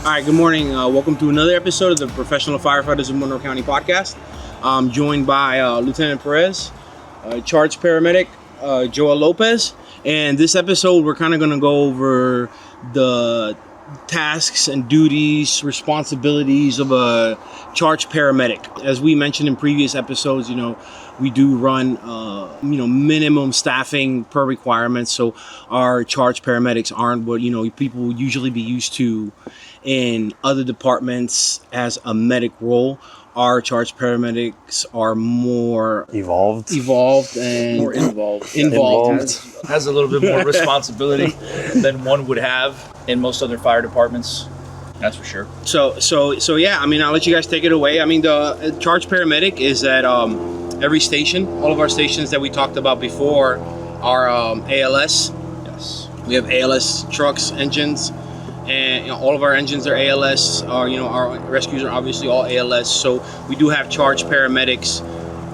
All right, good morning. Welcome to another episode of the Professional Firefighters of Monroe County podcast. I'm joined by Lieutenant Perez, Charge Paramedic Joel Lopez, and this episode we're kind of going to go over the tasks and duties, responsibilities of a charge paramedic. As we mentioned in previous episodes, we do run, minimum staffing per requirements. So our charge paramedics aren't what, people would usually be used to in other departments as a medic role. Our charge paramedics are more evolved and more involved. Has a little bit more responsibility than one would have in most other fire departments. That's for sure. So yeah, I'll let you guys take it away. The charge paramedic is at every station. All of our stations that we talked about before are ALS. Yes. We have ALS trucks, engines, and all of our engines are ALS. Our rescues are obviously all ALS. So we do have charge paramedics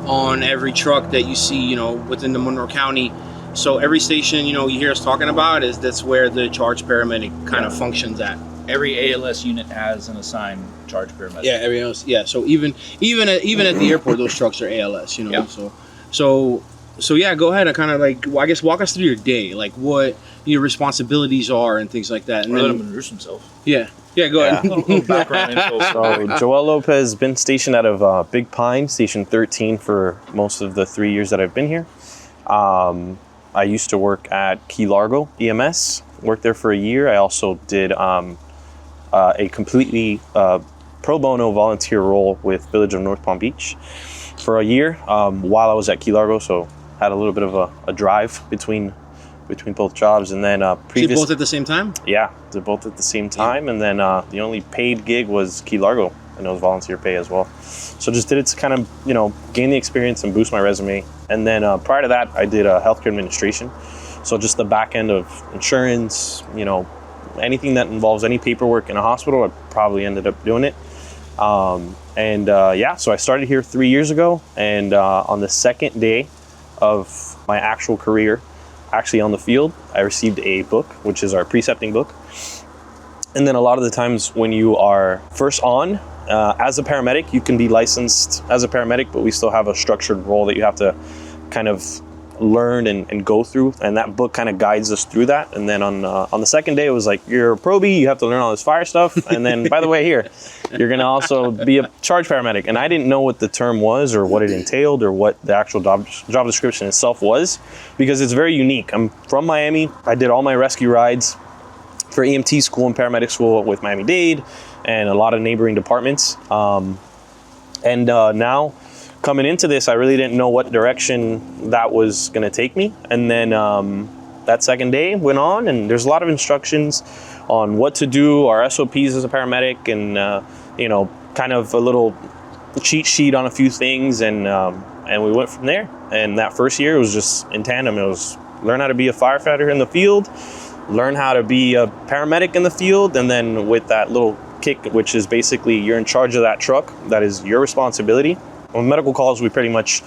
on every truck that you see, within the Monroe County. So every station, you hear us talking about that's where the charge paramedic kind of functions at. Every ALS unit has an assigned charge paramedic. Yeah, every else. Yeah, so even at the airport, those trucks are ALS. Yeah. So yeah, go ahead and kind of I guess walk us through your day, like what your responsibilities are and things like that. And let him introduce himself. Yeah, go ahead. A little background info. So Joel Lopez has been stationed out of Big Pine, Station 13, for most of the 3 years that I've been here. I used to work at Key Largo EMS, worked there for a year. I also did a completely pro bono volunteer role with Village of North Palm Beach for a year while I was at Key Largo, so had a little bit of a drive between both jobs. And then Did both at the same time? Yeah, did both at the same time. And then the only paid gig was Key Largo, and it was volunteer pay as well. So just did it to kind of, gain the experience and boost my resume. And then prior to that, I did healthcare administration. So just the back end of insurance, anything that involves any paperwork in a hospital, I probably ended up doing it. So I started here 3 years ago. And on the second day of my actual career, actually on the field, I received a book, which is our precepting book. And then a lot of the times when you are first on, as a paramedic, you can be licensed as a paramedic, but we still have a structured role that you have to kind of learn and go through. And that book kind of guides us through that. And then on the second day, it was like, you're a probie, you have to learn all this fire stuff. And then, by the way, you're going to also be a charge paramedic. And I didn't know what the term was or what it entailed or what the actual job description itself was, because it's very unique. I'm from Miami. I did all my rescue rides for EMT school and paramedic school with Miami-Dade and a lot of neighboring departments. Now coming into this, I really didn't know what direction that was going to take me. And then that second day went on, and there's a lot of instructions on what to do, our SOPs as a paramedic, and kind of a little cheat sheet on a few things, and we went from there. And that first year, it was just in tandem. It was learn how to be a firefighter in the field, learn how to be a paramedic in the field, and then with that little kick, which is basically you're in charge of that truck, that is your responsibility. On medical calls, we pretty much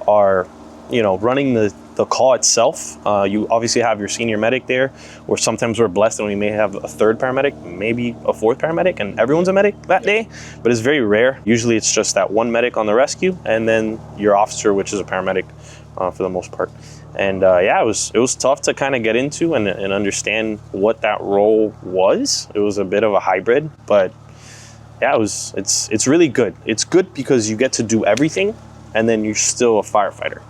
are, running the call itself. You obviously have your senior medic there, or sometimes we're blessed and we may have a third paramedic, maybe a fourth paramedic, and everyone's a medic that day, but it's very rare. Usually it's just that one medic on the rescue, and then your officer, which is a paramedic for the most part. And it was tough to kind of get into and understand what that role was. It was a bit of a hybrid, but yeah, it's really good. It's good because you get to do everything, and then you're still a firefighter.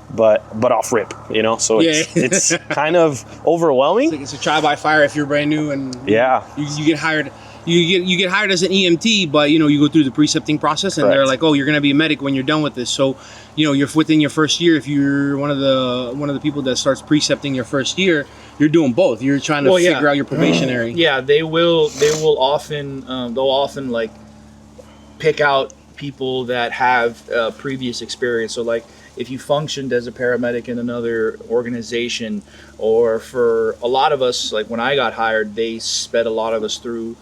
But off rip, So it's kind of overwhelming. It's a trial by fire if you're brand new, and you get hired. You get hired as an EMT, but you go through the precepting process, and Correct. They're like, oh, you're going to be a medic when you're done with this. So you're within your first year. If you're one of the people that starts precepting your first year, you're doing both. You're trying to figure out your probationary. Yeah, they will often they'll often like pick out people that have previous experience. So like if you functioned as a paramedic in another organization, or for a lot of us, like when I got hired, they sped a lot of us through.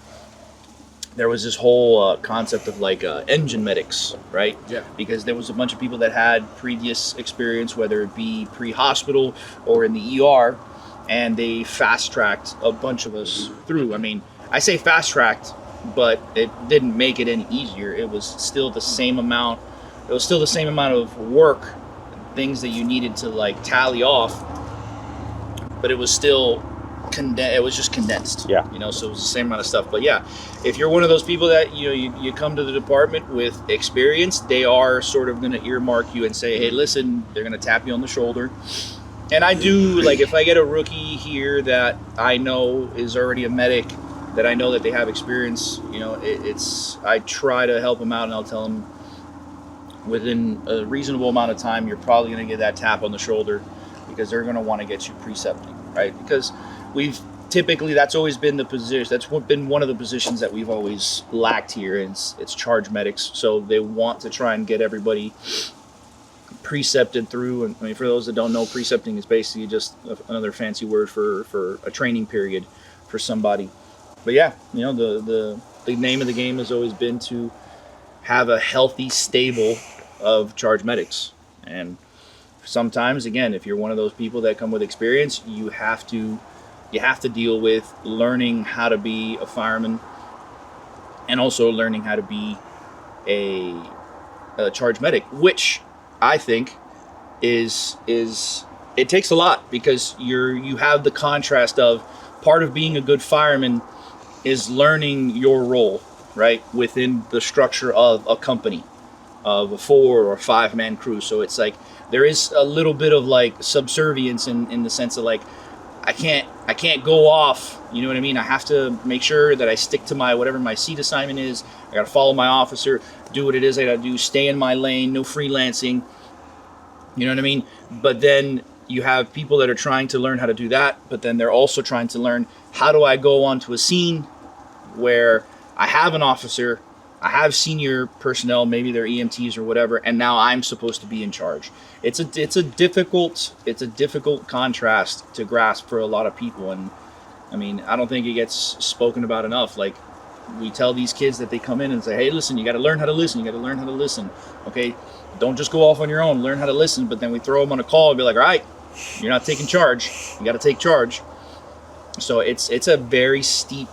There was this whole concept of like engine medics, right? Yeah. Because there was a bunch of people that had previous experience, whether it be pre-hospital or in the ER, and they fast-tracked a bunch of us through. I mean, I say fast tracked, but it didn't make it any easier. It was still the same amount. It was still the same amount of work, things that you needed to like tally off, but it was still it was just condensed. Yeah. You know, so it was the same amount of stuff. But yeah, if you're one of those people that you come to the department with experience, they are sort of going to earmark you and say, hey, listen, they're going to tap you on the shoulder. And I do, like, if I get a rookie here that I know is already a medic, that I know that they have experience, you know, I try to help them out, and I'll tell them within a reasonable amount of time, you're probably going to get that tap on the shoulder, because they're going to want to get you precepting, right? Because that's always been the position, that's been one of the positions that we've always lacked here, and it's charge medics. So they want to try and get everybody precepted through. And I mean, for those that don't know, precepting is basically just another fancy word for a training period for somebody. But yeah, you know, the name of the game has always been to have a healthy stable of charge medics. And sometimes, again, if you're one of those people that come with experience, you have to deal with learning how to be a fireman, and also learning how to be a charge medic, which I think is it takes a lot, because you have the contrast of part of being a good fireman is learning your role, right, within the structure of a company, of a 4 or 5 man crew. So it's like there is a little bit of like subservience in the sense of like, I can't go off, you know what I mean? I have to make sure that I stick to whatever my seat assignment is. I gotta follow my officer, do what it is I gotta do, stay in my lane, no freelancing, you know what I mean? But then you have people that are trying to learn how to do that, but then they're also trying to learn, how do I go onto a scene where I have an officer, I have senior personnel, maybe they're EMTs or whatever, and now I'm supposed to be in charge. It's a difficult contrast to grasp for a lot of people. And I mean, I don't think it gets spoken about enough. Like, we tell these kids that they come in and say, hey, listen, you got to learn how to listen. You got to learn how to listen. Okay, don't just go off on your own. Learn how to listen. But then we throw them on a call and be like, all right, you're not taking charge. You got to take charge. So it's a very steep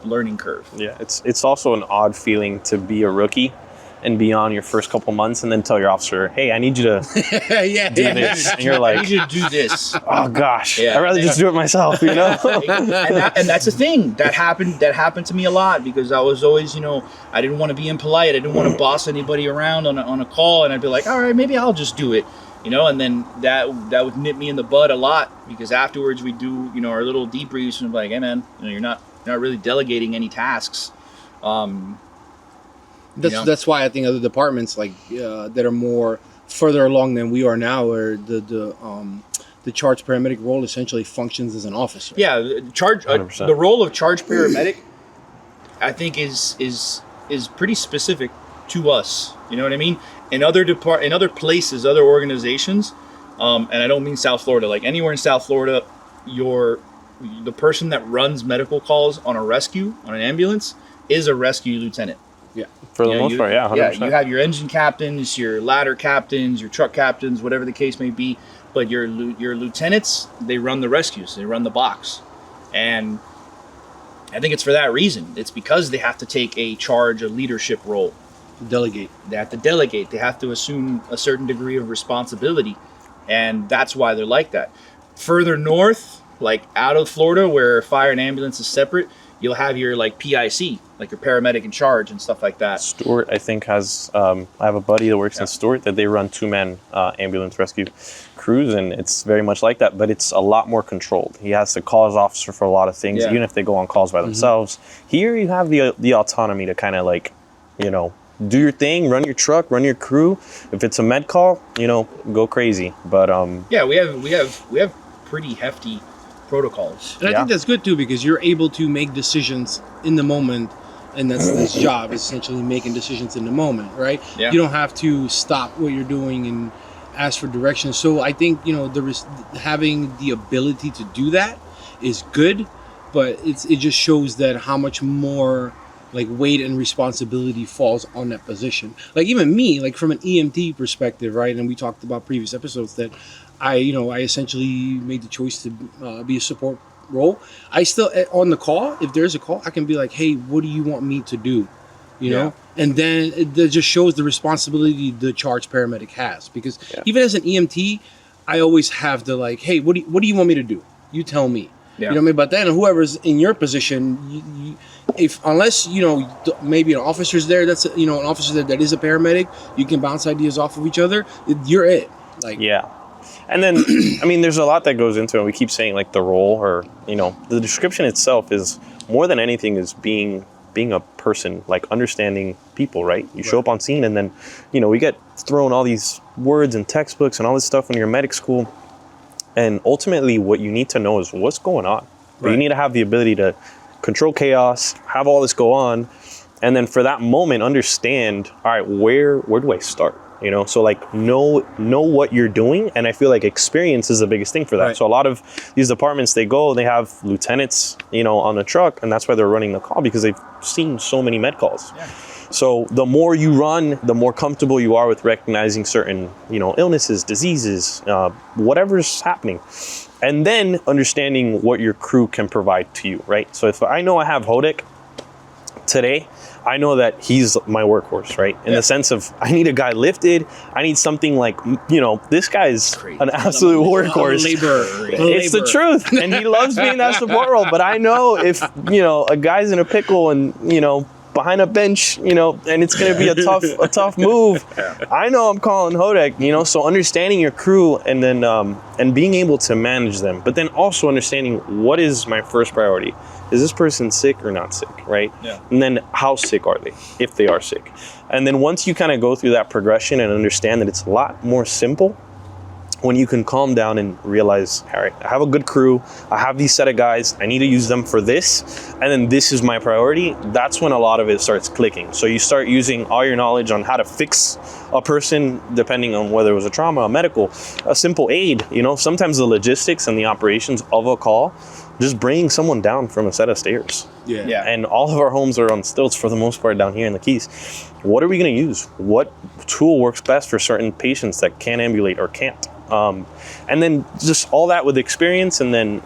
learning curve. Yeah, it's also an odd feeling to be a rookie and be on your first couple months and then tell your officer, hey, I need you to do this. And you're like, I need you to do this. Oh gosh, Yeah. I'd rather just do it myself, you know? and that's the thing that happened to me a lot, because I was always, you know, I didn't want to be impolite. I didn't want to boss anybody around on a call, and I'd be like, all right, maybe I'll just do it. You know, and then that would nip me in the bud a lot, because afterwards we do, you know, our little debriefs and be like, hey man, you know, you're not really delegating any tasks. That's why I think other departments like that are more further along than we are now, where the charge paramedic role essentially functions as an officer. Yeah, the role of charge paramedic, I think is pretty specific to us. You know what I mean? In other places, other organizations, and I don't mean South Florida. Like anywhere in South Florida, the person that runs medical calls on a rescue, on an ambulance, is a rescue lieutenant. Yeah, for the most part, yeah, 100%. Yeah, you have your engine captains, your ladder captains, your truck captains, whatever the case may be. But your lieutenants, they run the rescues, they run the box, and I think it's for that reason. It's because they have to take a charge, a leadership role. Delegate. They have to delegate. They have to assume a certain degree of responsibility, and that's why they're like that. Further north, like out of Florida, where fire and ambulance is separate, you'll have your like PIC, like your paramedic in charge and stuff like that. Stuart, I think, has I have a buddy that works in Stuart that they run 2-man ambulance rescue crews, and it's very much like that, but it's a lot more controlled. He has to call his officer for a lot of things, even if they go on calls by themselves. Here you have the autonomy to kind of like, you know, do your thing, run your truck, run your crew. If it's a med call, you know, go crazy. But yeah, we have pretty hefty protocols. And I think that's good too, because you're able to make decisions in the moment, and that's this job, is essentially making decisions in the moment, right? Yeah. You don't have to stop what you're doing and ask for direction. So I think, you know, having the ability to do that is good, but it just shows that how much more like weight and responsibility falls on that position. Like even me, like from an EMT perspective, right? And we talked about previous episodes that I essentially made the choice to be a support role, I still on the call. If there's a call, I can be like, "Hey, what do you want me to do?" You know, and then it just shows the responsibility the charge paramedic has. Because even as an EMT, I always have the like, "Hey, what do you want me to do? You tell me." Yeah. You know what I mean? But then whoever's in your position, unless maybe an officer's there, that's an officer that is a paramedic, you can bounce ideas off of each other. You're it. Like And then I mean, there's a lot that goes into it. We keep saying like the role, or the description itself is more than anything is being a person, like understanding people, right? You show up on scene, and then we get thrown all these words and textbooks and all this stuff when you're in medic school. And ultimately, what you need to know is what's going on. Right. You need to have the ability to control chaos, have all this go on, and then for that moment, understand, all right, where do I start? So like know what you're doing, and I feel like experience is the biggest thing for that. Right. So a lot of these departments, they have lieutenants, on the truck, and that's why they're running the call, because they've seen so many med calls. Yeah. So the more you run, the more comfortable you are with recognizing certain, illnesses, diseases, whatever's happening. And then understanding what your crew can provide to you, right? So if I know I have Hodek today, I know that he's my workhorse, right? In the sense of, I need a guy lifted. I need something like, this guy's an absolute workhorse. It's the truth. And he loves being that support role. But I know if, a guy's in a pickle and, behind a bench, and it's going to be a tough move. I know I'm calling Hodek, so understanding your crew, and then and being able to manage them, but then also understanding what is my first priority. Is this person sick or not sick, right? Yeah. And then how sick are they, if they are sick? And then once you kind of go through that progression and understand that it's a lot more simple, when you can calm down and realize, all right, I have a good crew, I have these set of guys, I need to use them for this, and then this is my priority, that's when a lot of it starts clicking. So you start using all your knowledge on how to fix a person, depending on whether it was a trauma, a medical, a simple aid, sometimes the logistics and the operations of a call, just bringing someone down from a set of stairs. Yeah. And all of our homes are on stilts for the most part down here in the Keys. What are we gonna use? What tool works best for certain patients that can ambulate or can't? And then just all that with experience, and then,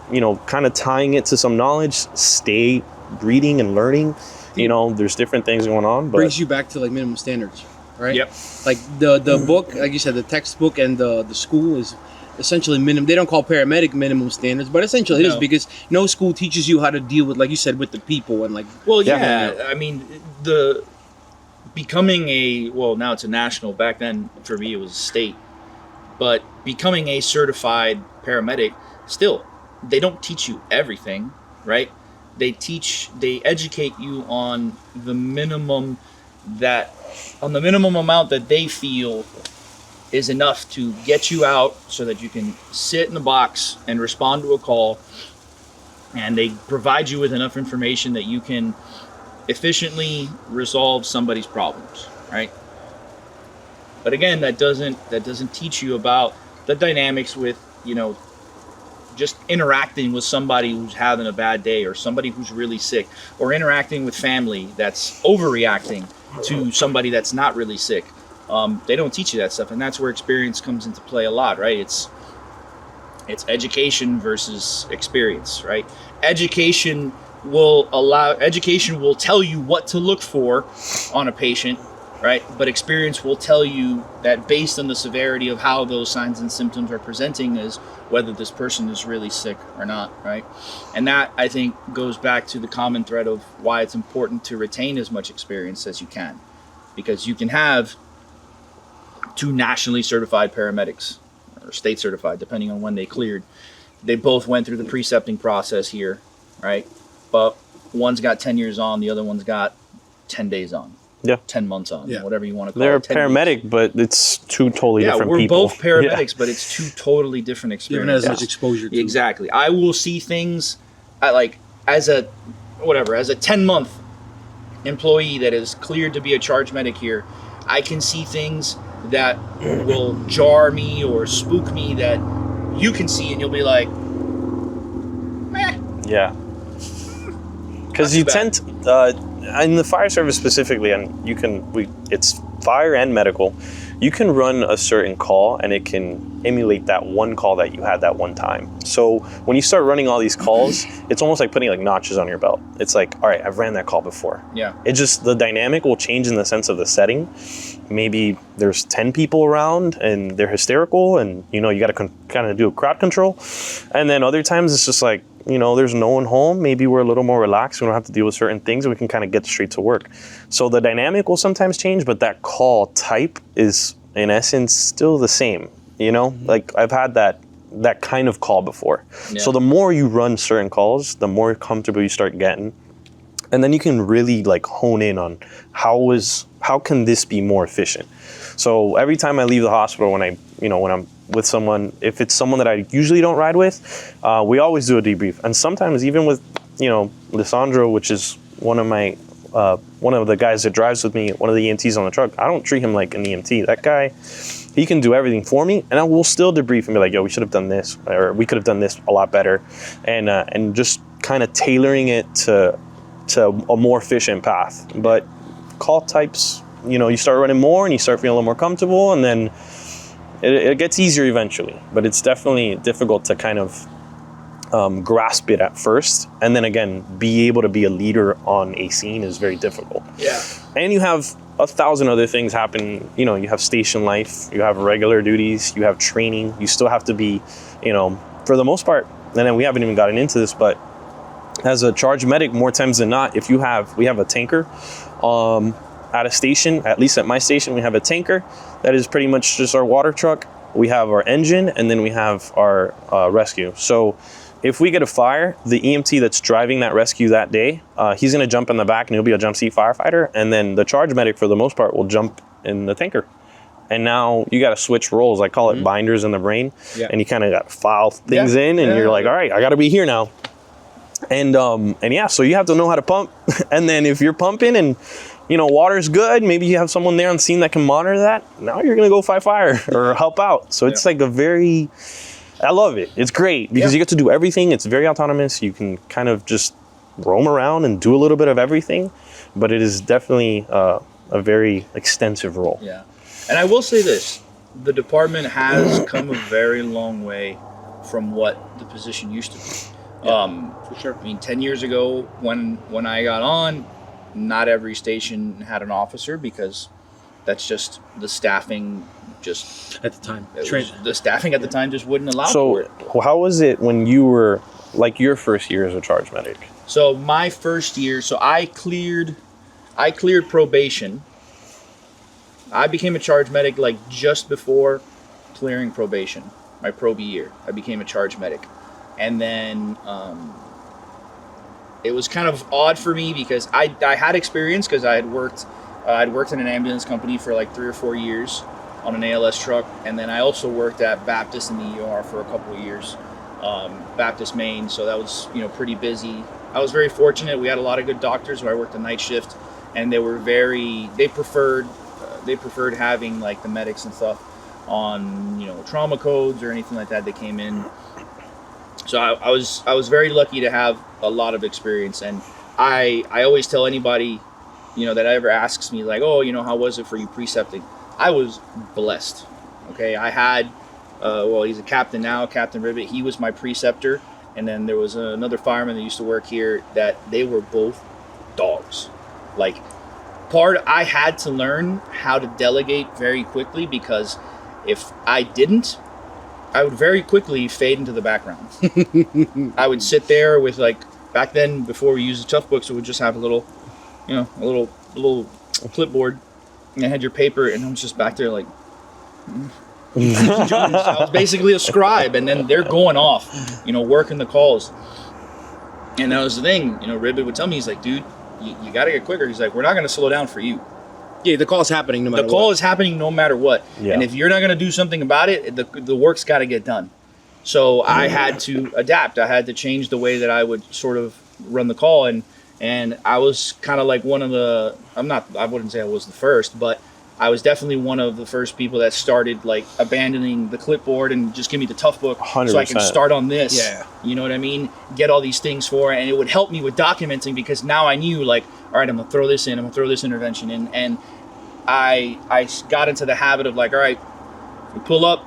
kind of tying it to some knowledge, stay reading and learning. There's different things going on. But brings you back to like minimum standards, right? Yep. Like the book, like you said, the textbook and the school is essentially minimum. They don't call paramedic minimum standards, but essentially it is, because no school teaches you how to deal with, like you said, with the people and like. Well, I mean, becoming now it's a national. Back then, for me, it was state. But becoming a certified paramedic, still, they don't teach you everything, right? They educate you on the minimum amount that they feel is enough to get you out so that you can sit in the box and respond to a call. And they provide you with enough information that you can efficiently resolve somebody's problems, right? But again, that doesn't teach you about the dynamics with, just interacting with somebody who's having a bad day, or somebody who's really sick, or interacting with family that's overreacting to somebody that's not really sick. They don't teach you that stuff, and that's where experience comes into play a lot, right? It's education versus experience, right? Education will tell you what to look for on a patient, right? But experience will tell you that based on the severity of how those signs and symptoms are presenting is whether this person is really sick or not, right? And that, I think, goes back to the common thread of why it's important to retain as much experience as you can. Because you can have 2 nationally certified paramedics, or state certified, depending on when they cleared. They both went through the precepting process here, right? But one's got 10 years on, the other one's got 10 days on. 10 months on, whatever you want to call They're it. They're a paramedic, weeks. But it's 2 totally different people. Yeah, we're both paramedics, but it's 2 totally different experiences. Even as much exposure to. Exactly. I will see things as a 10-month employee that is cleared to be a charge medic here. I can see things that will jar me or spook me that you can see, and you'll be like, meh. Yeah. Because you tend to, in the fire service specifically, and it's fire and medical, you can run a certain call and it can emulate that one call that you had that one time. So when you start running all these calls, it's almost like putting like notches on your belt. It's like, all right, I've ran that call before. Yeah. It just, the dynamic will change in the sense of the setting. Maybe there's 10 people around and they're hysterical and, you know, you got to kind of do a crowd control. And then other times it's just like, you know, there's no one home. Maybe we're a little more relaxed. We don't have to deal with certain things and we can kind of get straight to work. So the dynamic will sometimes change, but that call type is in essence still the same. You know, like I've had that kind of call before. Yeah. So the more you run certain calls, the more comfortable you start getting. And then you can really like hone in on how can this be more efficient? So every time I leave the hospital, when I'm with someone, if it's someone that I usually don't ride with, we always do a debrief. And sometimes even with, you know, Lisandro, which is one of the guys that drives with me, one of the EMTs on the truck, I don't treat him like an EMT. That guy, he can do everything for me, and I will still debrief and be like, yo, we should have done this, or we could have done this a lot better. And just kind of tailoring it to a more efficient path. But call types, you know, you start running more and you start feeling a little more comfortable, and then it gets easier eventually. But it's definitely difficult to kind of grasp it at first, and then again, be able to be a leader on a scene is very difficult. Yeah. And you have 1,000 other things happen. You know, you have station life, you have regular duties, you have training. You still have to be, you know, for the most part, and then we haven't even gotten into this, but as a charge medic, more times than not, we have a tanker at a station. At least at my station, we have a tanker that is pretty much just our water truck. We have our engine, and then we have our rescue. So if we get a fire, the EMT that's driving that rescue that day, he's going to jump in the back and he'll be a jump seat firefighter. And then the charge medic, for the most part, will jump in the tanker. And now you got to switch roles. I call it binders in the brain. Yeah. And you kind of got to file things in, and you're like, all right, I got to be here now. And yeah, so you have to know how to pump. And then if you're pumping and, you know, water's good, maybe you have someone there on scene that can monitor that. Now you're going to go fight fire or help out. So it's like I love it. It's great because you get to do everything. It's very autonomous. You can kind of just roam around and do a little bit of everything, but it is definitely a very extensive role. Yeah. And I will say this, the department has come a very long way from what the position used to be. For sure. I mean, 10 years ago when I got on, not every station had an officer because that's just the staffing at the time. The staffing at the time just wouldn't allow for it. So how was it when you were, like, your first year as a charge medic? So my first year, I cleared probation. I became a charge medic like just before clearing probation, my probe year. I became a charge medic. And then it was kind of odd for me because I had experience because I'd worked in an ambulance company for like 3 or 4 years on an ALS truck, and then I also worked at Baptist in the ER for a couple of years, Baptist Maine. So that was, you know, pretty busy. I was very fortunate. We had a lot of good doctors who I worked a night shift, and they preferred having like the medics and stuff on, you know, trauma codes or anything like that that came in. So I was very lucky to have a lot of experience, and I always tell anybody, you know, that ever asks me like, oh, you know, how was it for you precepting? I was blessed. Okay, I had, he's a captain now, Captain Ribbit. He was my preceptor, and then there was another fireman that used to work here that they were both dogs. Like, I had to learn how to delegate very quickly because if I didn't, I would very quickly fade into the background. I would sit there with, like, back then before we used the tough books, it would just have a little clipboard, and I had your paper, and I was just back there like, I was basically a scribe, and then they're going off, you know, working the calls. And that was the thing, you know, Ribbit would tell me, he's like, dude, you got to get quicker. He's like, we're not going to slow down for you. Yeah, the call's happening no matter what. The call is happening no matter what. Yeah. And if you're not going to do something about it, the work's got to get done. So I had to adapt. I had to change the way that I would sort of run the call. And I was kind of like one of the, I wouldn't say I was the first, but I was definitely one of the first people that started like abandoning the clipboard and just give me the tough book 100%. So I can start on this. Yeah. You know what I mean? Get all these things for it. And it would help me with documenting because now I knew like, all right, I'm going to throw this in. I'm going to throw this intervention in. And I got into the habit of like, all right, we pull up,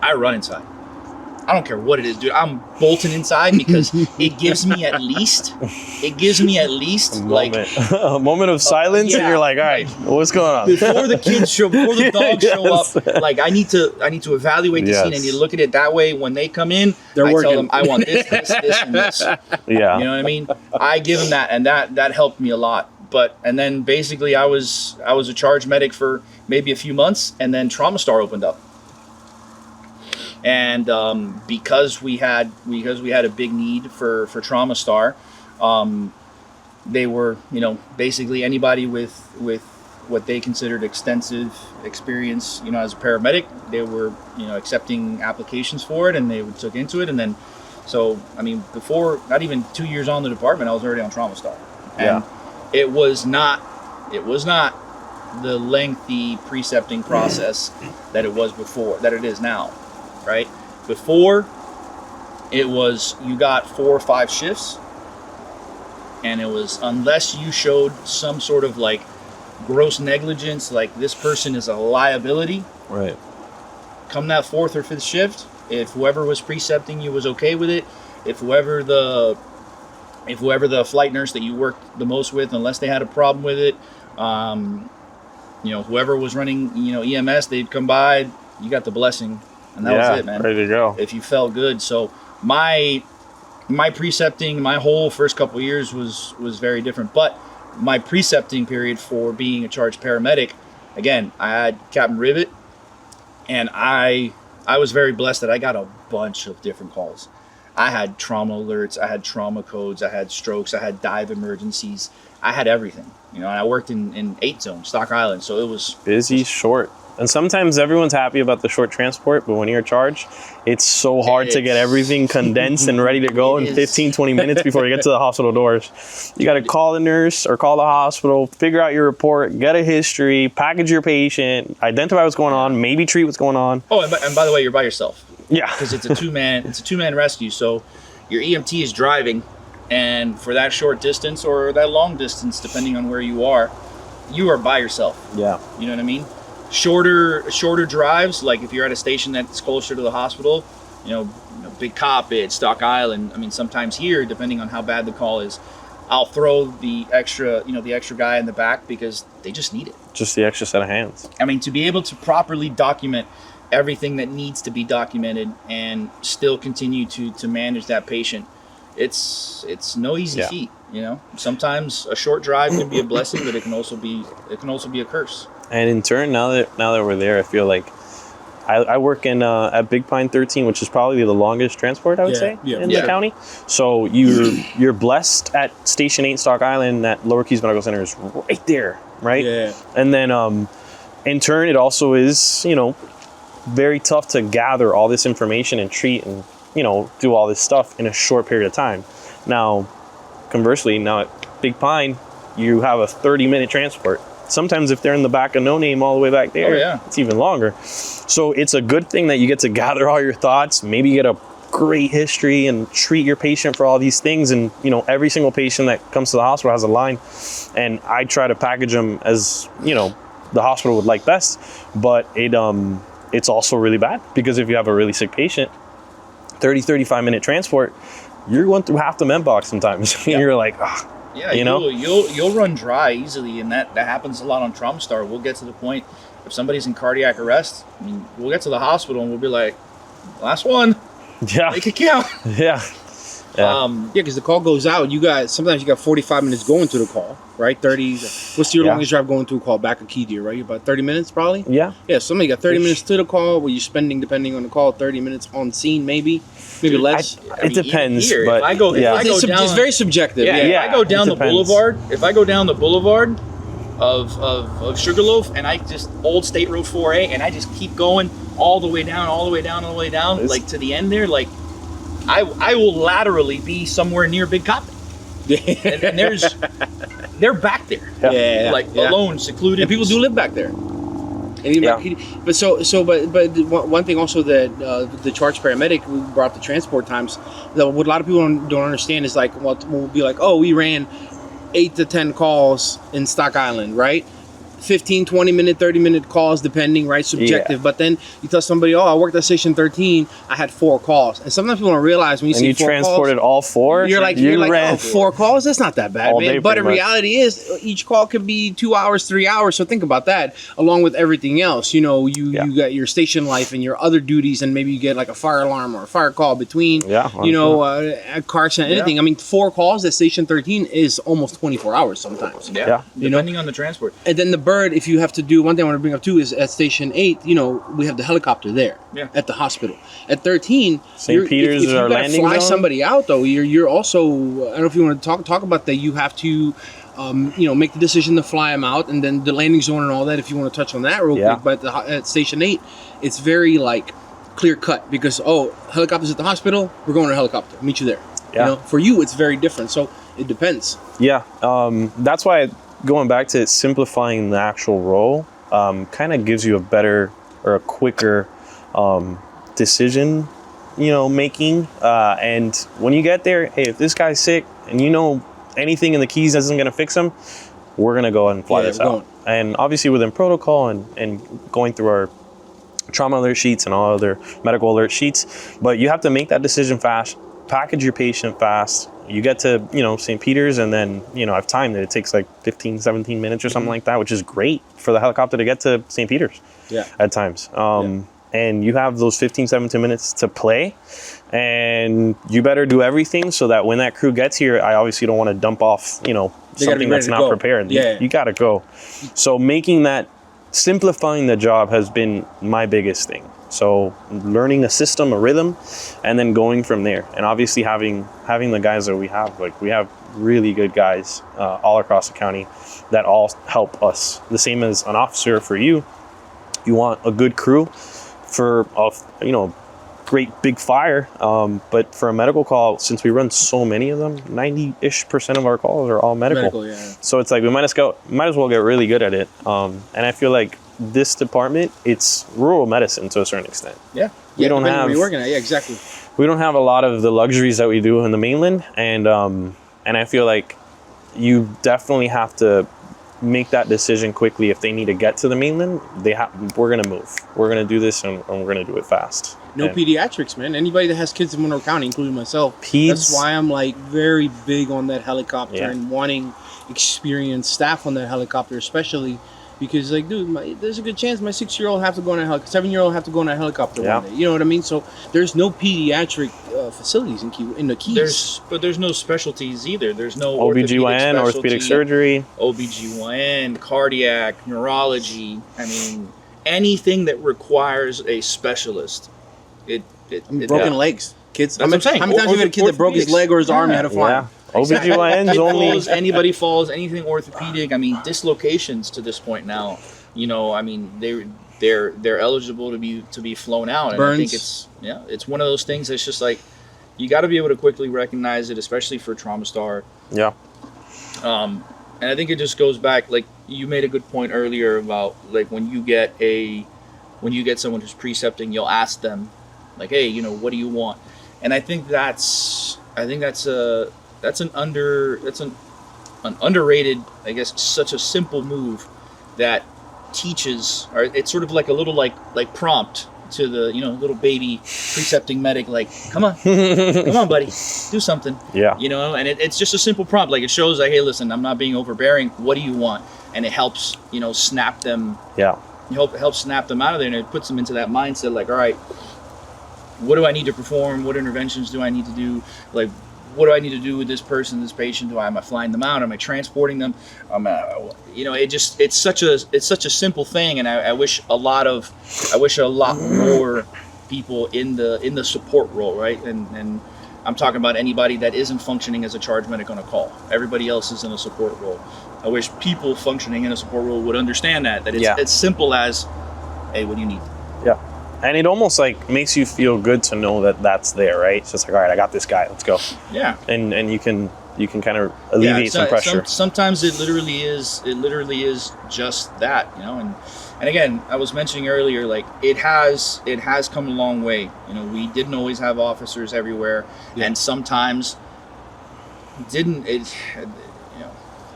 I run inside. I don't care what it is, dude. I'm bolting inside because it gives me at least like a moment of silence, and you're like, all right, what's going on? Before the dogs show up, like I need to evaluate the scene. I need to look at it that way. When they come in, I tell them I want this, and this. Yeah, you know what I mean. I give them that, and that helped me a lot. And then basically I was a charge medic for maybe a few months, and then Trauma Star opened up. And because we had a big need for Trauma Star, they were, basically anybody with what they considered extensive experience, as a paramedic, they were, accepting applications for it, and they took into it. And then, so, I mean, before, not even 2 years on the department, I was already on Trauma Star. And it was not the lengthy precepting process that it was before, that it is now. Right? Before, it was you got 4 or 5 shifts, and it was, unless you showed some sort of like gross negligence, like this person is a liability. Right. Come that 4th or 5th shift, if whoever was precepting you was okay with it, if whoever the flight nurse that you worked the most with, unless they had a problem with it, whoever was running, EMS, they'd come by, you got the blessing. And that was it, man. Ready to go. If you felt good. So my precepting, my whole first couple of years was very different. But my precepting period for being a charge paramedic, again, I had Captain Rivet, and I was very blessed that I got a bunch of different calls. I had trauma alerts, I had trauma codes, I had strokes, I had dive emergencies, I had everything. And I worked in 8 zone, Stock Island, so it was busy, short. And sometimes everyone's happy about the short transport, but when you're charged, it's so hard to get everything condensed and ready to go in 15, 20 minutes before you get to the hospital doors. You got to call the nurse or call the hospital, figure out your report, get a history, package your patient, identify what's going on, maybe treat what's going on. Oh, and by the way, you're by yourself. Yeah. Because it's a two-man rescue, so your EMT is driving, and for that short distance or that long distance, depending on where you are by yourself. Yeah. You know what I mean? Shorter drives, like if you're at a station that's closer to the hospital, Big Coppet, Stock Island. I mean, sometimes here, depending on how bad the call is, I'll throw the extra guy in the back because they just need it. Just the extra set of hands. I mean, to be able to properly document everything that needs to be documented and still continue to manage that patient, it's no easy feat. Sometimes a short drive can be a blessing, but it can also be a curse. And in turn, now that we're there, I feel like I work in at Big Pine 13, which is probably the longest transport, I would say, in the county. So you're blessed at Station 8 Stock Island. That Lower Keys Medical Center is right there, right? Yeah. And then in turn, it also is very tough to gather all this information and treat and do all this stuff in a short period of time. Now, conversely, now at Big Pine, you have a 30-minute transport. Sometimes if they're in the back of No Name all the way back there, it's even longer. So it's a good thing that you get to gather all your thoughts, maybe get a great history and treat your patient for all these things. And, every single patient that comes to the hospital has a line. And I try to package them as, the hospital would like best. But it's also really bad because if you have a really sick patient, 35-minute transport, you're going through half the med box sometimes. You're like, yeah, you'll run dry easily, and that happens a lot on Trauma Star. We'll get to the point if somebody's in cardiac arrest. I mean, we'll get to the hospital and we'll be like, last one. Yeah, make it count. Yeah. Because the call goes out. Sometimes you got 45 minutes going to the call, right? 30. What's your longest drive going to a call back of Key Deer, right? About 30 minutes, probably. Yeah. Yeah. Somebody got 30 minutes to the call. Where you're spending, depending on the call, 30 minutes on scene, maybe less. It depends. Here, but if I go down, it's very subjective. If I go down the boulevard, of Sugarloaf, and I just old State Road 4A, and I just keep going all the way down, like to the end there, like. I will laterally be somewhere near Big Coppet. and they're back there. Alone, secluded. And people do live back there. But one thing also that the charge paramedic, we brought the transport times, that what a lot of people don't understand is we'll be like, oh, we ran 8 to 10 calls in Stock Island, right? 15, 20 minute, 30 minute calls, depending, right? Subjective. Yeah. But then you tell somebody, oh, I worked at station 13, I had 4 calls. And sometimes people don't realize when you And see you 4 transported calls, all 4. you're like, ran oh, 4 calls? That's not that bad, all man. day, But pretty in much. reality is, each call could be 2 hours, 3 hours. So think about that, along with everything else. You know, you got your station life and your other duties, and maybe you get like a fire alarm or a fire call between, you know, a car accident, anything. I mean, 4 calls at station 13 is almost 24 hours sometimes. Yeah. You know? Depending on the transport. And then the bird, if you have to do, one thing I want to bring up too is at station 8, you know, we have the helicopter there at the hospital. At 13, St. Peter's if is you our gotta landing fly zone. somebody out though, you're also, I don't know if you want to talk about that, you have to, you know, make the decision to fly them out, and then the landing zone and all that, if you want to touch on that real quick. But at station 8, it's very like clear cut, because, oh, helicopter's at the hospital, we're going to a helicopter, meet you there. You know, for you, it's very different. So it depends. Yeah. That's why going back to simplifying the actual role kind of gives you a better or a quicker decision, you know, making. And when you get there, hey, if this guy's sick and you know anything in the keys isn't going to fix him, we're going to go ahead and fly this out. And obviously within protocol and going through our trauma alert sheets and all other medical alert sheets, but you have to make that decision fast, package your patient fast. You get to, you know, St. Peter's, and then, you know, I've timed it. It takes like 15, 17 minutes or something like that, which is great for the helicopter to get to St. Peter's at times. And you have those 15, 17 minutes to play, and you better do everything so that when that crew gets here, I obviously don't want to dump off, you know, something that's not prepared. You got to go. So simplifying the job has been my biggest thing. So learning a system, a rhythm, and then going from there. And obviously having the guys that we have, like we have really good guys all across the county that all help us. The same as an officer for you. You want a good crew for, you know, great big fire. But for a medical call, since we run so many of them, 90-ish% of our calls are all medical. So it's like we might as well get really good at it. And I feel like this department, it's rural medicine to a certain extent. We don't have where you're working at. Exactly. We don't have a lot of the luxuries that we do in the mainland, and I feel like you definitely have to make that decision quickly. If they need to get to the mainland, we're gonna move. We're gonna do this, and we're gonna do it fast. No pediatrics, man. Anybody that has kids in Monroe County, including myself, that's why I'm like very big on that helicopter and wanting experienced staff on that helicopter, especially because, like, dude, there's a good chance my 6-year-old have to go on a helicopter, 7-year-old have to go on a helicopter one day. You know what I mean? So there's no pediatric facilities in the Keys. But there's no specialties either. There's no OBGYN, orthopedic surgery, OBGYN, cardiac, neurology. I mean, anything that requires a specialist. Broken legs, kids. That's what I'm saying. How many times have you had a kid that broke his leg or his arm and had to fly? OBGYN's only... Anybody falls, anything orthopedic. I mean, dislocations to this point now. You know, I mean, they're eligible to be flown out. And Burns. I think it's one of those things that's just like, you got to be able to quickly recognize it, especially for Trauma Star. And I think it just goes back, like you made a good point earlier about, like, when you get someone who's precepting, you'll ask them, like, hey, you know, what do you want? And I think that's an underrated, I guess, such a simple move that teaches, or it's sort of like a little like prompt to the, you know, little baby precepting medic, like, come on buddy, do something. You know, and it's just a simple prompt. Like, it shows, like, hey, listen, I'm not being overbearing, what do you want? And it helps, you know, snap them helps snap them out of there, and it puts them into that mindset, like, all right, what do I need to perform? What interventions do I need to do? Like, what do I need to do with this person, this patient? Am I flying them out? Am I transporting them? You know, it's such a simple thing, and I wish a lot more people in the support role, right? And I'm talking about anybody that isn't functioning as a charge medic on a call. Everybody else is in a support role. I wish people functioning in a support role would understand that it's as simple as, hey, what do you need? And it almost like makes you feel good to know that that's there, right? It's just like, all right, I got this guy, let's go. And you can kind of alleviate some pressure. Sometimes it literally is just that, you know. And again, I was mentioning earlier, like, it has come a long way. You know, we didn't always have officers everywhere, and sometimes didn't it.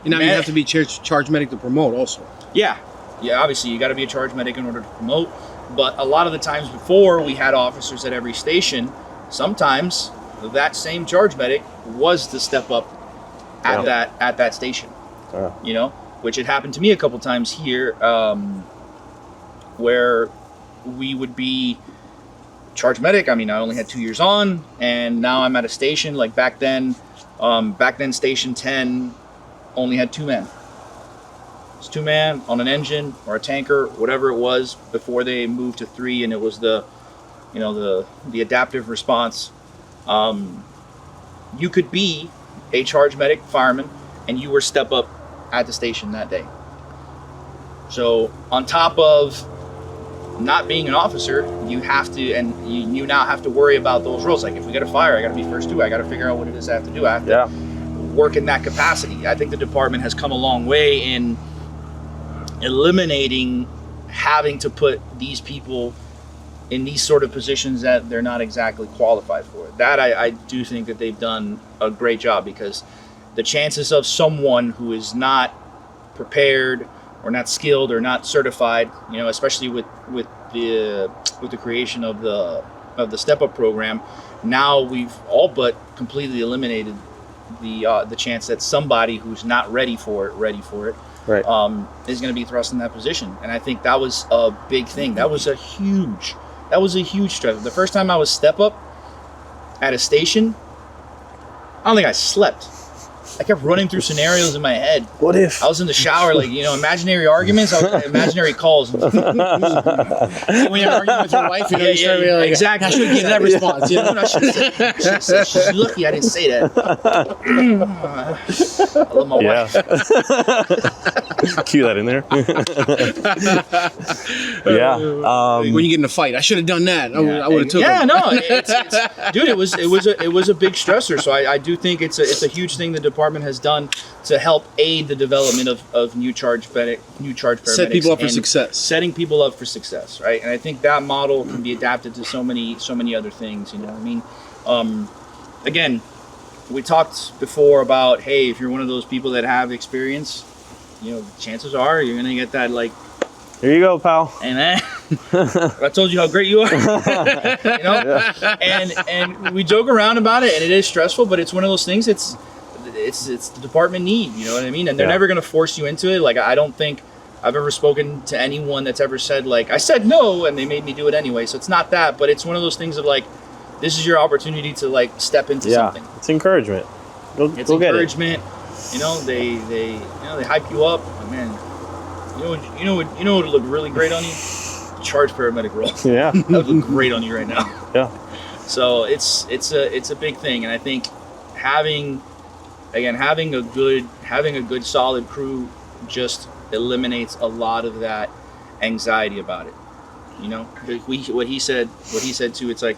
You know, you have to be charge medic to promote also. yeah, obviously you got to be a charge medic in order to promote. But a lot of the times before, we had officers at every station. Sometimes that same charge medic was the step up at that station. You know, which had happened to me a couple times here, where we would be charge medic. I mean, I only had 2 years on, and now I'm at a station. Like back then Station 10 only had 2 men. It's 2 man on an engine or a tanker, whatever it was, before they moved to 3, and it was the adaptive response. You could be a charge medic fireman, and you were step up at the station that day. So on top of not being an officer, you have to, and you now have to worry about those roles. Like if we get a fire, I got to be first to. I got to figure out what it is I have to do. I have to work in that capacity. I think the department has come a long way in eliminating having to put these people in these sort of positions that they're not exactly qualified for. That I do think that they've done a great job, because the chances of someone who is not prepared or not skilled or not certified, you know, especially with the creation of the step up program, now we've all but completely eliminated the chance that somebody who's not ready for it is going to be thrust in that position. And I think that was a big thing. That was a huge stress. The first time I was step up at a station, I don't think I slept. I kept running through scenarios in my head. What if? I was in the shower, like, you know, imaginary arguments, imaginary calls. When you have an argument with your wife, you know, you start being like, exactly. I should give that response. You know, I should have said, she's lucky I didn't say that. I love my wife. Cue that in there. When you get in a fight, I should have done that. I would have took it. him. No, dude, it was a big stressor. So I do think it's a huge thing the department has done to help aid the development of new charge paramedics. Set people up for success. Setting people up for success, right? And I think that model can be adapted to so many other things. You know what I mean? Again, we talked before about, hey, if you're one of those people that have experience, you know, chances are you're gonna get that, like, here you go, pal. And I told you how great you are. You know? And we joke around about it, and it is stressful, but it's one of those things. It's the department need, you know what I mean? And they're never going to force you into it. Like, I don't think I've ever spoken to anyone that's ever said, like, I said no and they made me do it anyway. So it's not that, but it's one of those things of, like, this is your opportunity to, like, step into something. It's encouragement. It's encouragement. You know, they hype you up. Like, man, you know what would look really great on you? Charge paramedic role. Yeah. That would look great on you right now. Yeah. So it's a big thing, and I think having a good solid crew just eliminates a lot of that anxiety about it. You know, what he said too. It's like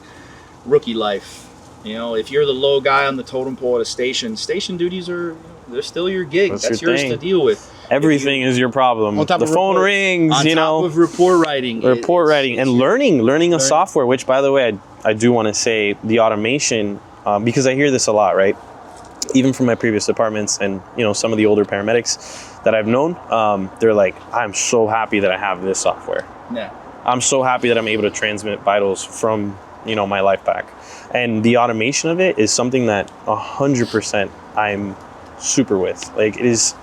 rookie life. You know, if you're the low guy on the totem pole at a station duties they're still your gig. That's yours to deal with. Everything is your problem. The phone rings, on top of report writing. And learning a software, which, by the way, I do want to say the automation, because I hear this a lot, right? Even from my previous departments and, you know, some of the older paramedics that I've known, they're like, I'm so happy that I have this software. Yeah. I'm so happy that I'm able to transmit vitals from, you know, my life pack. And the automation of it is something that 100% I'm super with. Like, it's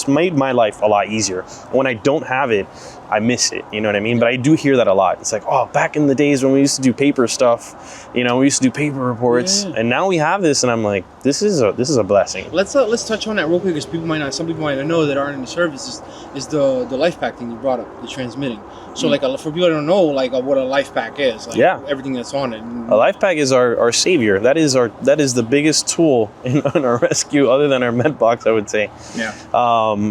made my life a lot easier. When I don't have it, I miss it, you know what I mean? But I do hear that a lot. It's like, oh, back in the days when we used to do paper stuff, you know, we used to do paper reports, and now we have this, and I'm like, this is a blessing. Let's touch on that real quick, because some people might not know that aren't in the service is the life pack thing you brought up, the transmitting. So like for people that don't know, like what a life pack is, like everything that's on it. A life pack is our savior. That is the biggest tool in our rescue, other than our med box, I would say. Yeah.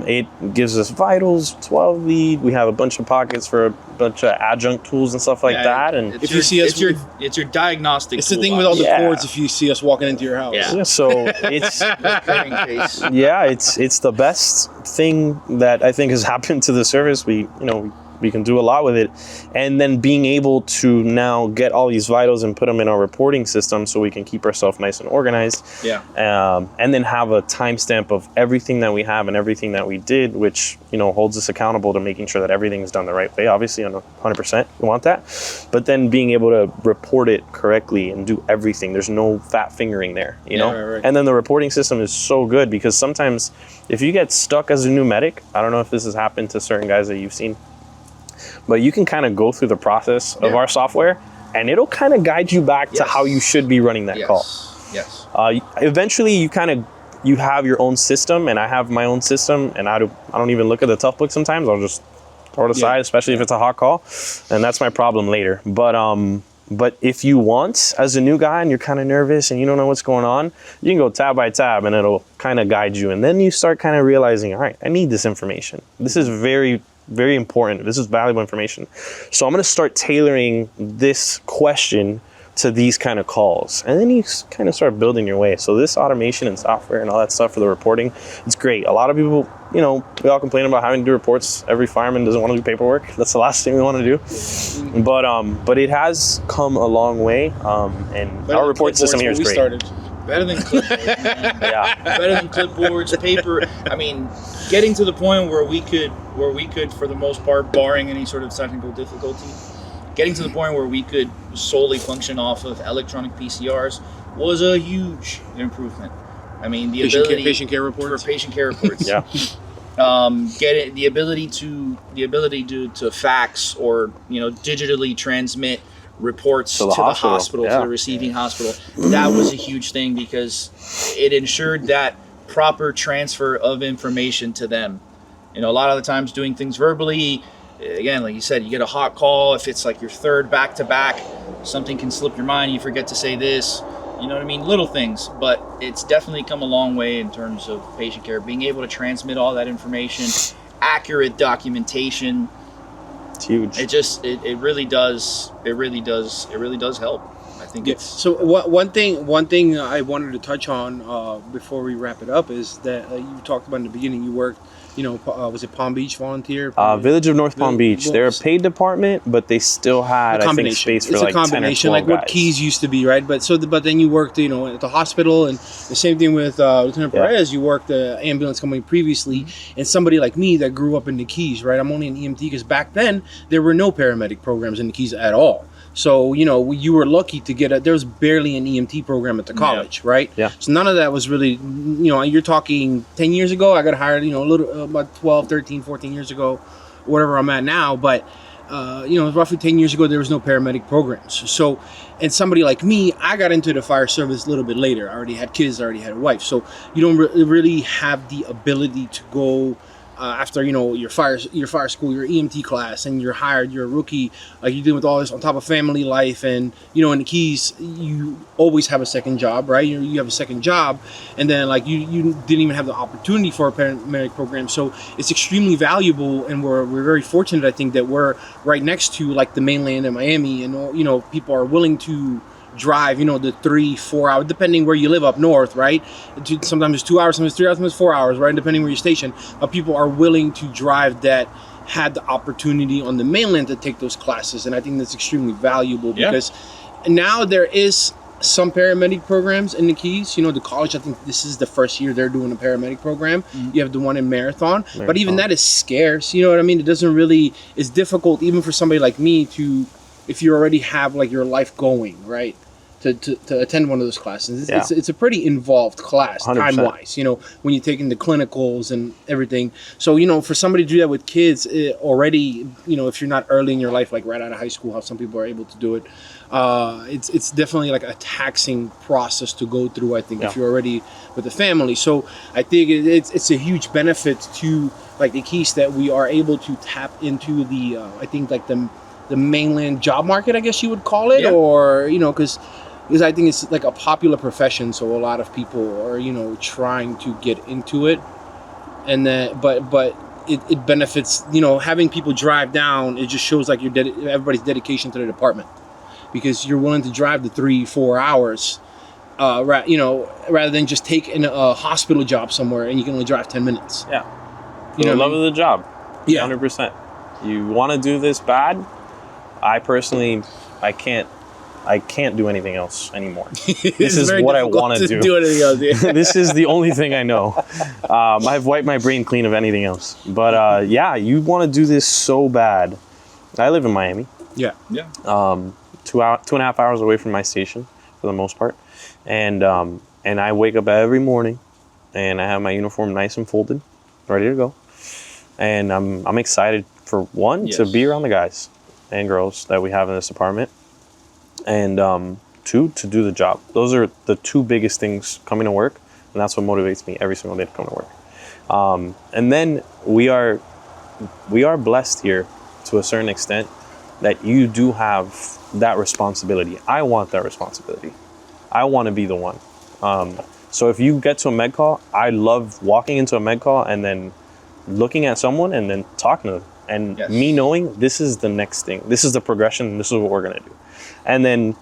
It gives us vitals, 12 lead. We have a bunch of pockets for a bunch of adjunct tools and stuff like that. And if you see us, it's your diagnostic. It's the thing with all the cords. If you see us walking into your house, so it's it's the best thing that I think has happened to the service. We We can do a lot with it. And then being able to now get all these vitals and put them in our reporting system so we can keep ourselves nice and organized. Yeah. And then have a timestamp of everything that we have and everything that we did, which, you know, holds us accountable to making sure that everything is done the right way. Obviously, 100%, we want that. But then being able to report it correctly and do everything. There's no fat fingering there, you know? Right. And then the reporting system is so good because sometimes if you get stuck as a new medic, I don't know if this has happened to certain guys that you've seen, but you can kind of go through the process of our software and it'll kind of guide you back to how you should be running that call. Yes. Eventually you have your own system, and I have my own system, and I don't even look at the tough book sometimes. I'll just throw it aside, especially if it's a hot call, and that's my problem later. But if you want, as a new guy and you're kind of nervous and you don't know what's going on, you can go tab by tab and it'll kind of guide you. And then you start kind of realizing, all right, I need this information. This is very, very important. This is valuable information. So I'm going to start tailoring this question to these kind of calls. And then you kind of start building your way. So this automation and software and all that stuff for the reporting, it's great. A lot of people, you know, we all complain about having to do reports. Every fireman doesn't want to do paperwork. That's the last thing we want to do. But it has come a long way. And our report system here is great. Better than clipboards, man. Better than clipboards, paper. I mean, getting to the point where we could, for the most part, barring any sort of technical difficulty, getting to the point where we could solely function off of electronic PCRs was a huge improvement. I mean, the patient care reports. For patient care reports. The ability to fax or, you know, digitally transmit reports to the hospital, to the receiving hospital. That was a huge thing because it ensured that proper transfer of information to them. You know, a lot of the times doing things verbally, again, like you said, you get a hot call. If it's like your third back-to-back, something can slip your mind. You forget to say this. You know what I mean? Little things, but it's definitely come a long way in terms of patient care. Being able to transmit all that information, accurate documentation. It's huge. It really does help. I think it's so. One thing I wanted to touch on before we wrap it up is that you talked about in the beginning. You worked, you know, was it Palm Beach volunteer? Village of North Palm Beach. They're a paid department, but they still had, I think, space for like 10 or 12 like what Keys used to be, right? But then you worked, you know, at the hospital, and the same thing with Lieutenant Perez. You worked the ambulance company previously, and somebody like me that grew up in the Keys, right? I'm only an EMT because back then there were no paramedic programs in the Keys at all. So, you know, you were lucky to get there was barely an EMT program at the college, right? Yeah. So none of that was really, you know, you're talking 10 years ago. I got hired, you know, a little about 12, 13, 14 years ago, whatever I'm at now. But, you know, roughly 10 years ago, there was no paramedic programs. So, and somebody like me, I got into the fire service a little bit later. I already had kids. I already had a wife. So you don't really have the ability to go after, you know, your fire school, your EMT class, and you're hired, you're a rookie, like you deal with all this on top of family life, and, you know, in the Keys, you always have a second job, right? You have a second job, and then like you didn't even have the opportunity for a paramedic program, so it's extremely valuable, and we're very fortunate, I think, that we're right next to like the mainland in Miami, and, you know, people are willing to drive, you know, the 3-4 hours, depending where you live up north, right? Sometimes it's 2 hours, sometimes 3 hours, sometimes 4 hours, right? Depending where you're stationed. But people are willing to drive that had the opportunity on the mainland to take those classes. And I think that's extremely valuable because now there is some paramedic programs in the Keys. You know, the college, I think this is the first year they're doing a paramedic program. You have the one in Marathon. But even that is scarce. You know what I mean? It doesn't really, it's difficult even for somebody like me to, if you already have like your life going, right? To attend one of those classes. It's a pretty involved class, 100%. time-wise, you know, when you're taking the clinicals and everything. So, you know, for somebody to do that with kids already, you know, if you're not early in your life, like right out of high school, how some people are able to do it, it's definitely like a taxing process to go through, I think, if you're already with a family. So I think it's a huge benefit to, like, the Keys that we are able to tap into the, I think, like the mainland job market, I guess you would call it, or, you know, because I think it's like a popular profession, so a lot of people are, you know, trying to get into it, and then but it benefits, you know, having people drive down. It just shows like everybody's dedication to the department, because you're willing to drive the 3-4 hours, you know, rather than just taking a hospital job somewhere and you can only drive 10 minutes. You know, love of the job. 100%. you want to do this bad, I personally, I can't do anything else anymore. This is what I want to do. Anything else, yeah. This is the only thing I know. I've wiped my brain clean of anything else. But yeah, you want to do this so bad. I live in Miami. Yeah. 2.5 hours away from my station for the most part. And I wake up every morning and I have my uniform nice and folded, ready to go. And I'm excited for one, to be around the guys and girls that we have in this department. And two, to do the job. Those are the two biggest things coming to work, and that's what motivates me every single day to come to work. And then we are blessed here to a certain extent that you do have that responsibility. I want that responsibility. I want to be the one. So if you get to a med call, I love walking into a med call and then looking at someone and then talking to them, and me knowing this is the next thing, this is the progression, and this is what we're gonna do. And then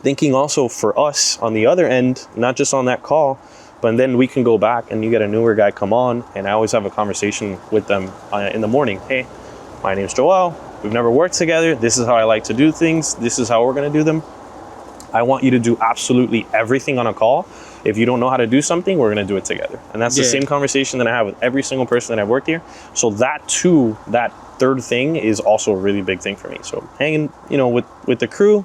thinking also for us on the other end, not just on that call, but then we can go back and you get a newer guy come on, and I always have a conversation with them in the morning. Hey, my name's Joel. We've never worked together. This is how I like to do things. This is how we're gonna do them. I want you to do absolutely everything on a call. If you don't know how to do something, we're gonna do it together. And that's the same conversation that I have with every single person that I've worked here. So that too, that third thing is also a really big thing for me. So hanging, with the crew,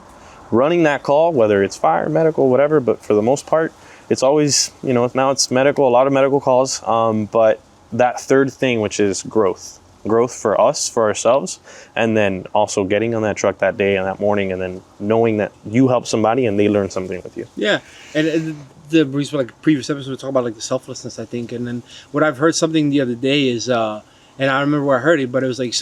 running that call, whether it's fire, medical, whatever, but for the most part, it's always, now it's medical, a lot of medical calls. But that third thing, which is growth for us, for ourselves, and then also getting on that truck that day and that morning, and then knowing that you help somebody and they learn something with you. Yeah, and the reason, like previous episode, we talk about like the selflessness, I think, and then what I've heard something the other day is, and I remember where I heard it, but it was like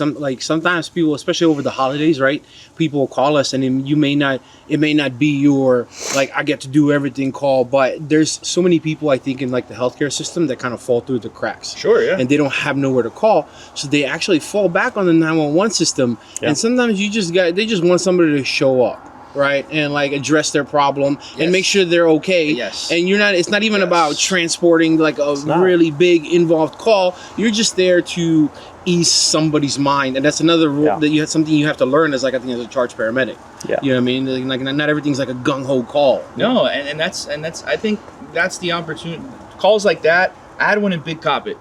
sometimes people, especially over the holidays, right? People will call us, and it may not be your I get to do everything call, but there's so many people, I think, in like the healthcare system that kind of fall through the cracks. Sure, yeah. And they don't have nowhere to call, so they actually fall back on the 911 system. Yeah. And sometimes they just want somebody to show up, right, and address their problem and make sure they're okay. Yes. And it's not even about transporting a really big involved call. You're just there to ease somebody's mind, and that's another rule that something you have to learn as I think as a charge paramedic. Yeah. You know what I mean? Not everything's like a gung ho call. No, and that's I think that's the opportunity. Calls like that. I had one in Big Coppet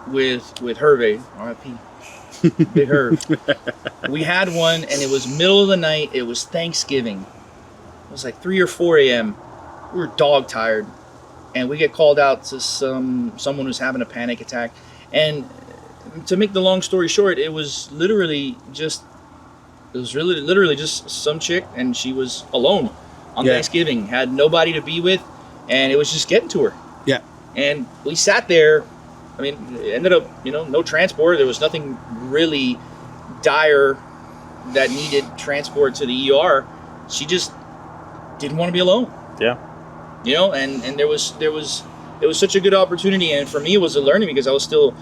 with Hervey, R.I.P. Big Herb. We had one, and it was middle of the night. It was Thanksgiving. It was 3 or 4 a.m. We were dog tired, and we get called out to someone who's having a panic attack. And to make the long story short, it was literally just some chick, and she was alone on Thanksgiving, had nobody to be with, and it was just getting to her. Yeah. And we sat there. I mean, it ended up, no transport. There was nothing really dire that needed transport to the ER. She just didn't want to be alone. Yeah. And it was such a good opportunity, and for me it was a learning because I was still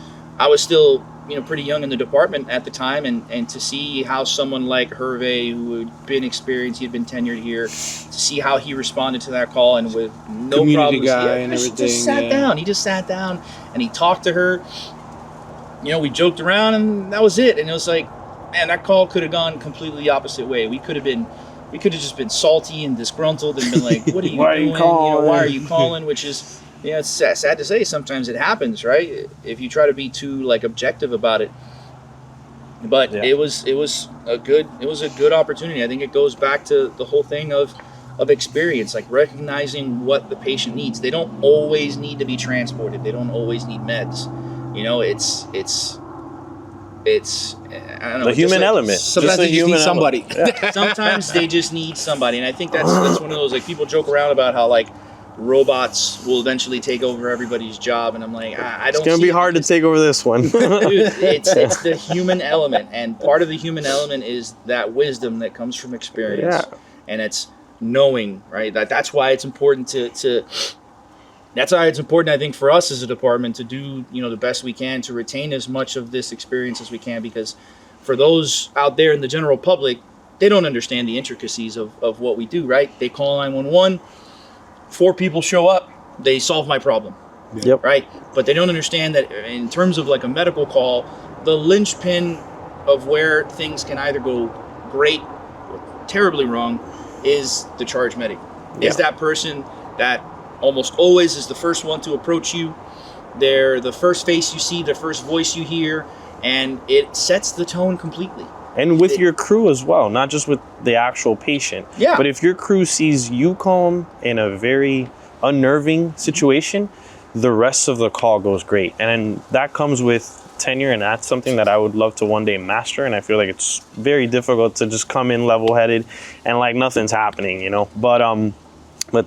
pretty young in the department at the time, and to see how someone like Hervey, who had been experienced, he had been tenured here, to see how he responded to that call, and with no community problems, guy and everything. Just sat down. He just sat down and he talked to her. We joked around, and that was it. And it was like, man, that call could have gone completely the opposite way. We could have just been salty and disgruntled and been like, "What are you doing? Why are you calling?" Which is, it's sad to say, sometimes it happens, right? If you try to be too objective about it. But it was a good opportunity. I think it goes back to the whole thing of experience, recognizing what the patient needs. They don't always need to be transported. They don't always need meds. It's I don't know, the human element. Sometimes they just need somebody. Yeah. Sometimes they just need somebody, and I think that's one of those people joke around about how robots will eventually take over everybody's job, and I'm like, I don't. It's gonna be hard to take over this one. Dude, it's the human element, and part of the human element is that wisdom that comes from experience, and it's knowing, right? That's why it's important to. That's why it's important, I think, for us as a department to do, the best we can to retain as much of this experience as we can, because for those out there in the general public, they don't understand the intricacies of what we do, right? They call 911, 4 people show up, they solve my problem. Yep. right? But they don't understand that in terms of like a medical call, the linchpin of where things can either go great or terribly wrong is the charge medic. Is that person that almost always is the first one to approach you. They're the first face you see, the first voice you hear, and it sets the tone completely. And with your crew as well, not just with the actual patient. Yeah. But if your crew sees you calm in a very unnerving situation, the rest of the call goes great. And that comes with tenure, and that's something that I would love to one day master. And I feel like it's very difficult to just come in level-headed and like nothing's happening, you know. But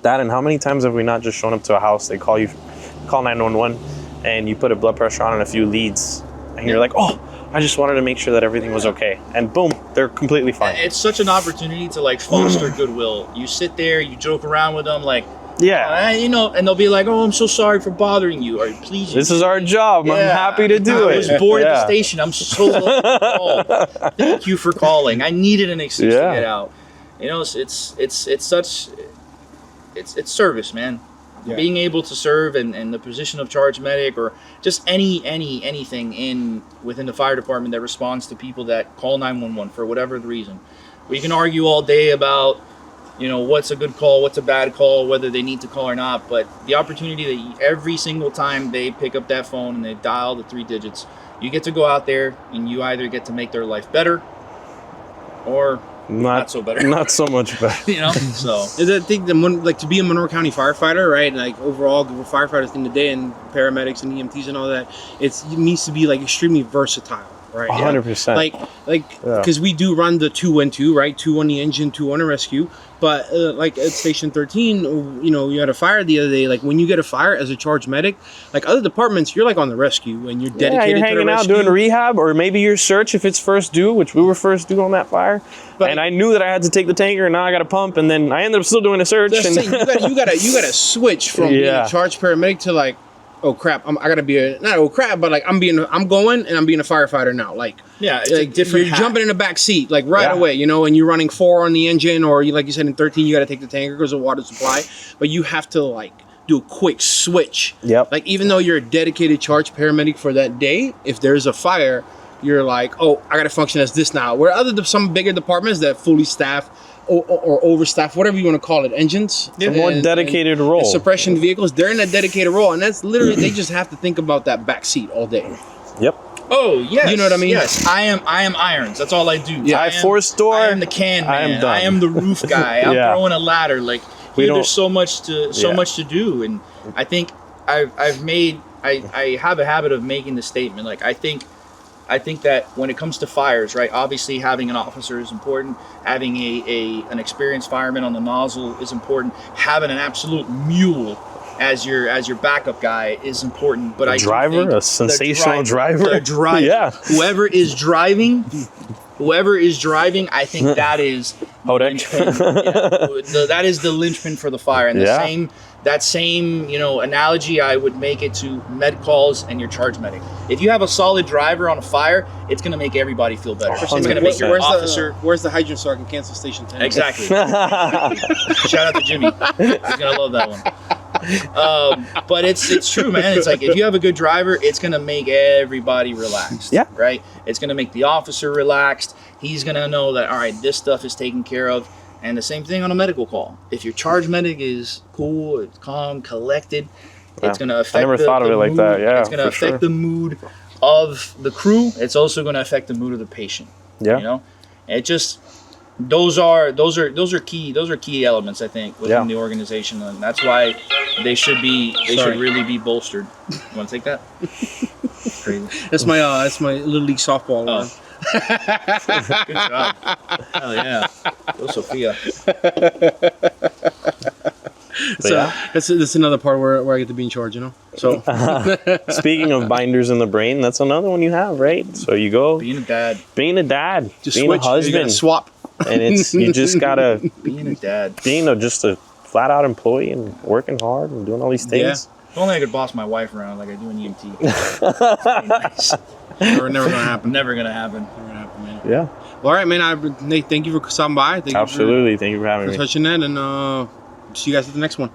that, and how many times have we not just shown up to a house, they call 911, and you put a blood pressure on and a few leads, and you're like, oh, I just wanted to make sure that everything was okay. And boom, they're completely fine. It's such an opportunity to like foster goodwill. You sit there, you joke around with them, like, you know, and they'll be like, oh, I'm so sorry for bothering you. Or please. This is our job. I'm happy to do it. I was bored at the station. I'm so glad you called. Thank you for calling. I needed an excuse to get out. You know, it's service, man. Yeah. Being able to serve in the position of charge medic, or just anything within the fire department that responds to people that call 911 for whatever the reason. We can argue all day about, you know, what's a good call, what's a bad call, whether they need to call or not, but the opportunity that every single time they pick up that phone and they dial the 3 digits, you get to go out there and you either get to make their life better or not so better. Not so much better. You know? So I think like to be a Monroe County firefighter, right? Like overall, we're firefighters in the day, and paramedics and EMTs and all that. It needs to be like extremely versatile, right? 100%. Like because we do run the 2-1-2, right? 2 on the engine, 2 on the rescue. But like at Station 13, you know, you had a fire the other day. Like when you get a fire as a charge medic, like other departments, you're like on the rescue and you're dedicated to the rescue. You're hanging out doing rehab, or maybe your search if it's first due, which we were first due on that fire. But, and I knew that I had to take the tanker, and now I got to pump, and then I ended up still doing a search. And you gotta switch from being a charge paramedic to like, oh crap, I gotta be not oh crap, but like I'm going and I'm being a firefighter now. Like it's like a different. You're jumping in the back seat like right away, you know, and you're running 4 on the engine, or like you said in 13, you gotta take the tanker because of water supply, but you have to like do a quick switch. Yep. Like even though you're a dedicated charge paramedic for that day, if there's a fire, you're like, oh, I gotta function as this now. Where some bigger departments that fully staff or overstaff, whatever you want to call it, engines. A more dedicated role. And suppression vehicles, they're in a dedicated role. And that's literally, they just have to think about that back seat all day. Yep. Oh, yes. You know what I mean? Yes. I am irons. That's all I do. Yeah. I force door. I am the can man. I am done. I am the roof guy. I'm throwing a ladder. Like, there's so much to do. And I think I have a habit of making the statement. Like, I think that when it comes to fires, right, obviously having an officer is important. Having an experienced fireman on the nozzle is important. Having an absolute mule as your backup guy is important. But a sensational driver. The driver. Yeah. Whoever is driving, I think that is Hodek. that is the linchpin for the fire. And that same analogy, I would make it to med calls and your charge medic. If you have a solid driver on a fire, it's going to make everybody feel better. It's going to make your officer. Where's the hydrant so I can cancel Station 10? Exactly. Shout out to Jimmy. He's going to love that one. But it's true, man. It's like if you have a good driver, it's going to make everybody relaxed. Yeah. Right? It's going to make the officer relaxed. He's going to know that, all right, this stuff is taken care of. And the same thing on a medical call. If your charge medic is cool, it's calm, collected, it's going to affect. I never thought of it like that. Yeah, it's going to affect the mood of the crew. It's also going to affect the mood of the patient. Yeah, you know, it just those are key elements, I think, within the organization, and that's why they should really be bolstered. You want to take that? Crazy. That's my little league softball. Oh. Good job. Hell yeah. Go Sophia. So that's another part where I get to be in charge, you know? So speaking of binders in the brain, that's another one you have, right? So you go being a dad, just being switch, a husband, swap. And you just gotta being a dad, just a flat out employee and working hard and doing all these things. Yeah. If only I could boss my wife around like I do in EMT. Nice. Never gonna happen. Never gonna happen, man. Yeah. Well, all right, man. Nate, thank you for stopping by. Absolutely. Thank you for having me. Touching that, and see you guys at the next one.